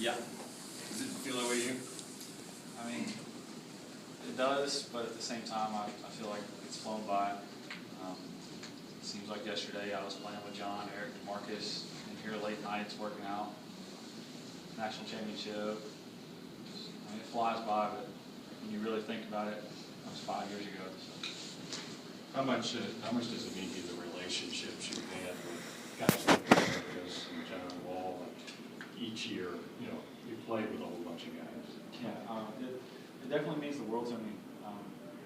Yeah. Does it feel that way to you? I mean, it does, but at the same time, I feel like it's flown by. It seems like yesterday I was playing with John, Eric, and Marcus, and here late nights working out. National championship. I mean, it flies by, but when you really think about it, that was 5 years ago. So. How much does it mean to you, the relationships you've had with guys like Marcus and John Wall? Each year, you play with a whole bunch of guys. Yeah, it definitely means the world to me.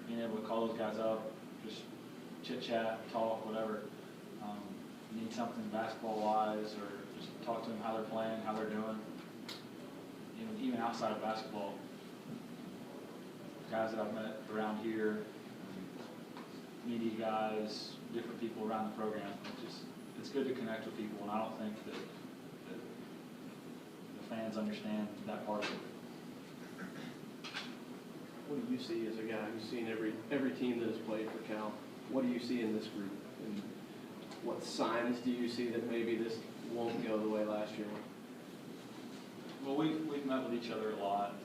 Being able to call those guys up, just chit chat, talk, whatever. Need something basketball-wise, or just talk to them how they're playing, how they're doing. Even outside of basketball, guys that I've met around here, media guys, different people around the program. It's good to connect with people, and I don't think that the fans understand that part of it. What do you see as a guy who's seen every team that has played for Cal? What do you see in this group? And what signs do you see that maybe this won't go the way last year went? Well, we've met with each other a lot,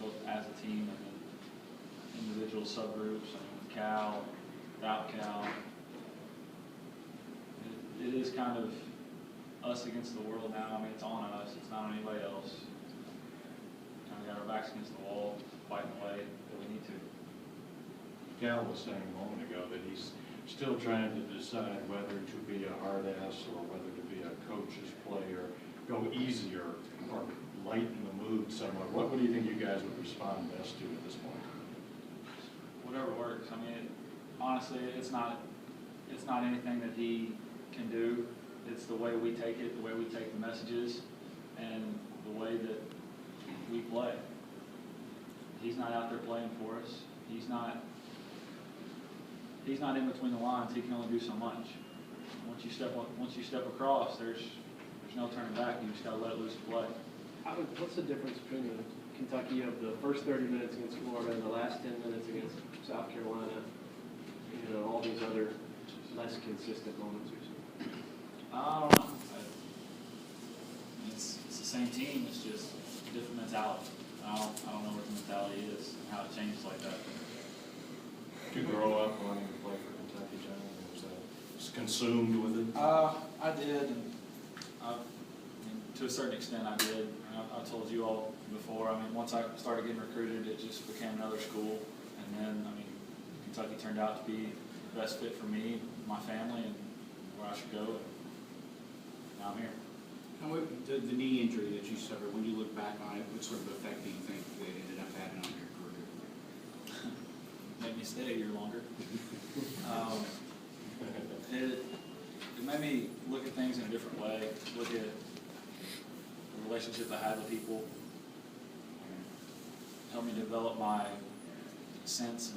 both as a team and then individual subgroups. I mean, with Cal, without Cal. It is kind of us against the world now. I mean, it's on us. It's not on anybody else. Kind of got our backs against the wall, fighting the way that we need to. Cal was saying a moment ago that he's still trying to decide whether to be a hard ass or whether to be a coach's player, go easier or lighten the mood somewhat. What do you think you guys would respond best to at this point? Whatever works. I mean, honestly, it's not anything that he can do. It's the way we take it, the way we take the messages, and the way that we play. He's not out there playing for us. He's not in between the lines. He can only do so much. Once you step across, there's no turning back. You just got to let it loose and play. What's the difference between Kentucky of the first 30 minutes against Florida and the last 10 minutes against South Carolina? All these other less consistent moments we've seen. I don't know. It's the same team. It's just a different mentality. I don't know what the mentality is and how it changes like that. Did you grow up wanting to play for Kentucky, John? Was that consumed with it? I did, and to a certain extent I did. I told you all before, I mean, once I started getting recruited, it just became another school. And then, I mean, Kentucky turned out to be the best fit for me, my family, and where I should go. And now I'm here. And the knee injury that you suffered, when you look back on it, what sort of effect do you think it ended up having on your career? Made me stay a year longer. It made me look at things in a different way, look at the relationships I had with people, helped me develop my sense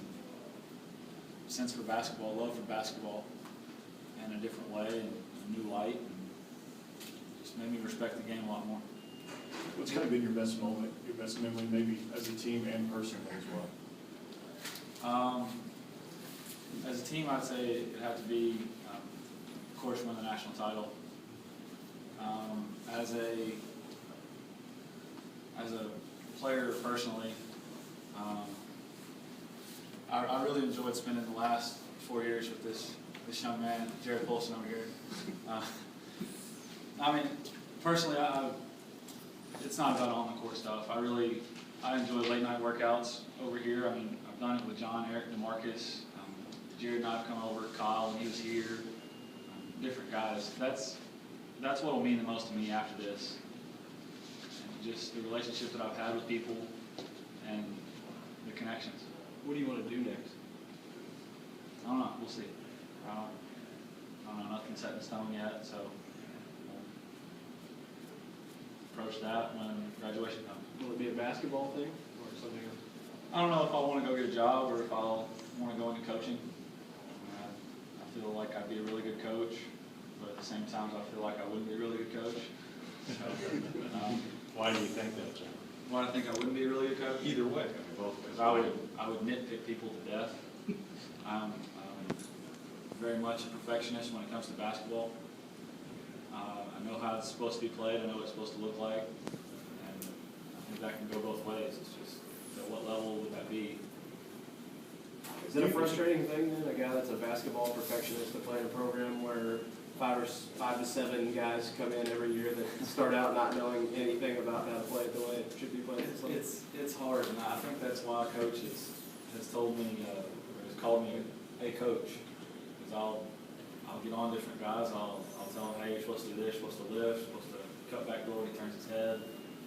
for basketball, love for basketball in a different way and a new light, and just made me respect the game a lot more. What's kind of been your best moment, your best memory, maybe as a team and personally as well? As a team, I'd say it had to be, of course, win the national title. As a player personally, I really enjoyed spending the last 4 years with this young man, Jared Polson over here. I mean, personally, it's not about on the court stuff. I enjoy late night workouts over here. I mean, I've done it with John, Eric, and Marcus. Jared and I have come over, Kyle when he was here. Different guys. That's what will mean the most to me after this. And just the relationship that I've had with people and the connections. What do you want to do next? I don't know. We'll see. I don't know. Nothing's set in stone yet, so we'll approach that when graduation comes. Will it be a basketball thing or something else? I don't know if I want to go get a job or if I'll want to go into coaching. I feel like I'd be a really good coach, but at the same time, I feel like I wouldn't be a really good coach. So, Why do you think that, John? why do I think I wouldn't be a really good coach? Either way. Because I would nitpick people to death. I'm very much a perfectionist when it comes to basketball. I know how it's supposed to be played. I know what it's supposed to look like, and I think that can go both ways. It's just at what level would that be? Is it a frustrating thing then, a guy that's a basketball perfectionist to play in a program where 5 to 7 guys come in every year that start out not knowing anything about how to play it the way it should be played? It's hard, and I think that's why coach has told me, or has called me a coach, because I'll get on different guys. I'll tell them, hey, you're supposed to do this, you're supposed to lift, you're supposed to cut back door when he turns his head.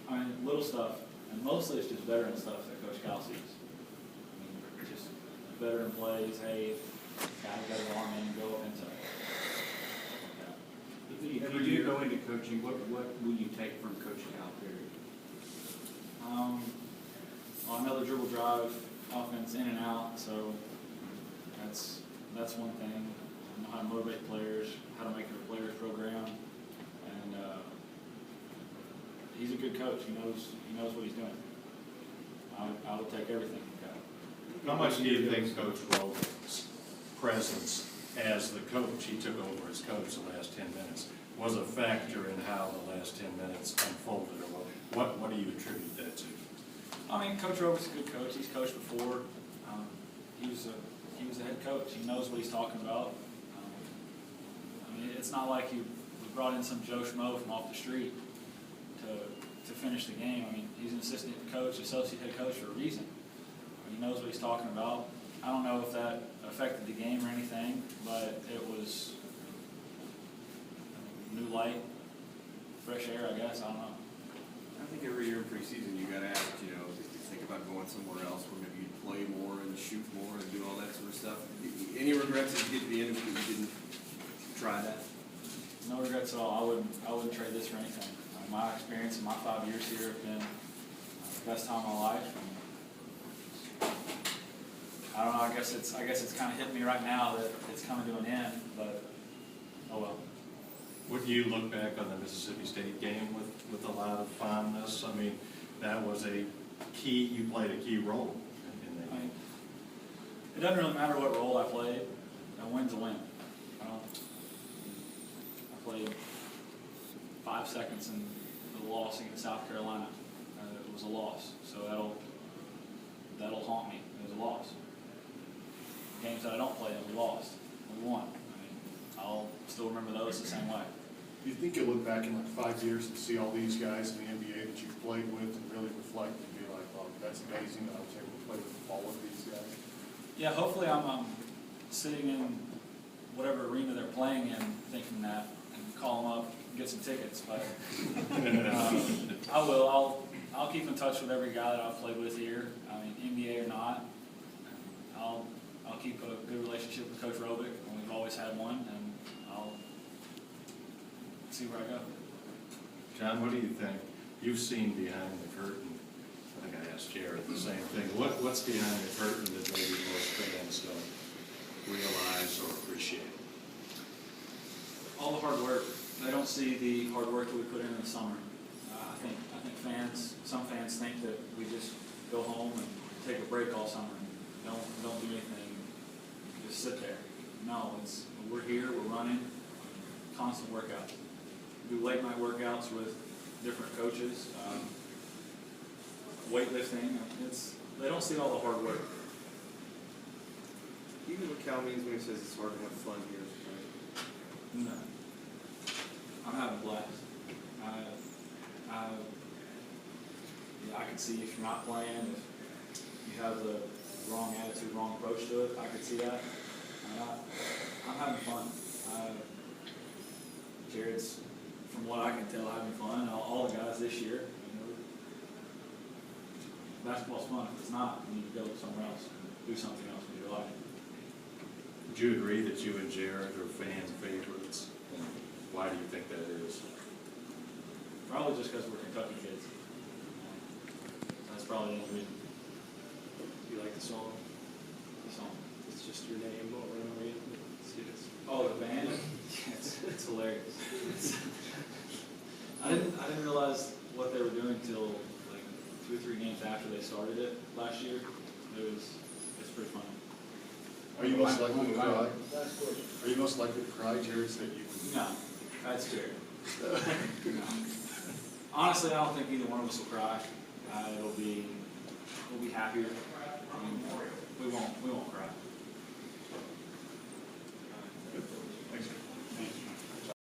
I mean, little stuff, and mostly it's just veteran stuff that Coach Cal sees. I mean, just veteran plays, hey, guys got an arm in, go up inside. If you do go into coaching, what will you take from Coach Cal, period? Well, I know the dribble drive offense in and out, so that's one thing. I know how to motivate players, how to make it a players program, and he's a good coach. He knows what he's doing. I would take everything from Cal. How much do you think Coach Rogan's presence as the coach, he took over as coach the last 10 minutes, was a factor in how the last 10 minutes unfolded, or what do you attribute that to? I mean, Coach Robert's a good coach. He's coached before. He was a head coach. He knows what he's talking about. I mean, it's not like he brought in some Joe Schmo from off the street to finish the game. I mean, he's an assistant coach, associate head coach for a reason. He knows what he's talking about. I don't know if that affected the game or anything, but it was new light, fresh air, I guess. I don't know. I think every year in preseason you got to ask, you know, if you think about going somewhere else where maybe you'd play more and shoot more and do all that sort of stuff. Any regrets as you get to the end of it that you didn't try that? No regrets at all. I wouldn't trade this for anything. My experience in my 5 years here have been the best time of my life. And I don't know. I guess it's kind of hitting me right now that it's coming to an end. But oh well. Would you look back on the Mississippi State game with a lot of fondness? I mean, that was you played a key role in that game. It doesn't really matter what role I played. A win's a win. I played 5 seconds in the loss against South Carolina. It was a loss, so that'll haunt me. It was a loss. Games that I don't play, we lost. We won. I mean, I'll still remember those the same way. Do you think you'll look back in like 5 years and see all these guys in the NBA that you've played with and really reflect and be like, oh, that's amazing that I was able to play with all of these guys? Yeah, hopefully I'm sitting in whatever arena they're playing in thinking that and call them up and get some tickets. But I will. I'll keep in touch with every guy that I've played with here. I mean, NBA or not. I'll keep a good relationship with Coach Robick, and we've always had one, and I'll see where I go. John, what do you think? You've seen behind the curtain. I think I asked Jared the same thing. What's behind the curtain that maybe most fans don't realize or appreciate? All the hard work. They don't see the hard work that we put in the summer. I think some fans think that we just go home and take a break all summer and don't do anything, just sit there. No, we're here, we're running, constant workout. We do late night workouts with different coaches, weightlifting. They don't see all the hard work. Even what Cal means when he says it's hard to have fun here. No. I'm having a blast. I can see if you're not playing, if you have the wrong attitude, wrong approach to it, I can see that. I'm having fun. Jared's, from what I can tell, having fun. All the guys this year, basketball's fun. If it's not, you need to go somewhere else and do something else with your life. Would you agree that you and Jared are fan favorites? And why do you think that is? Probably just because we're Kentucky kids. That's probably the only reason. You like the song? The song. It's just your name over and over again. Oh, the band? It's hilarious. I didn't realize what they were doing till like 2 or 3 games after they started it last year. It's pretty funny. Are you most likely to cry? Are you most likely to cry, Jared, that you? No, that's Jared. Honestly, I don't think either one of us will cry. We'll be happier. I mean,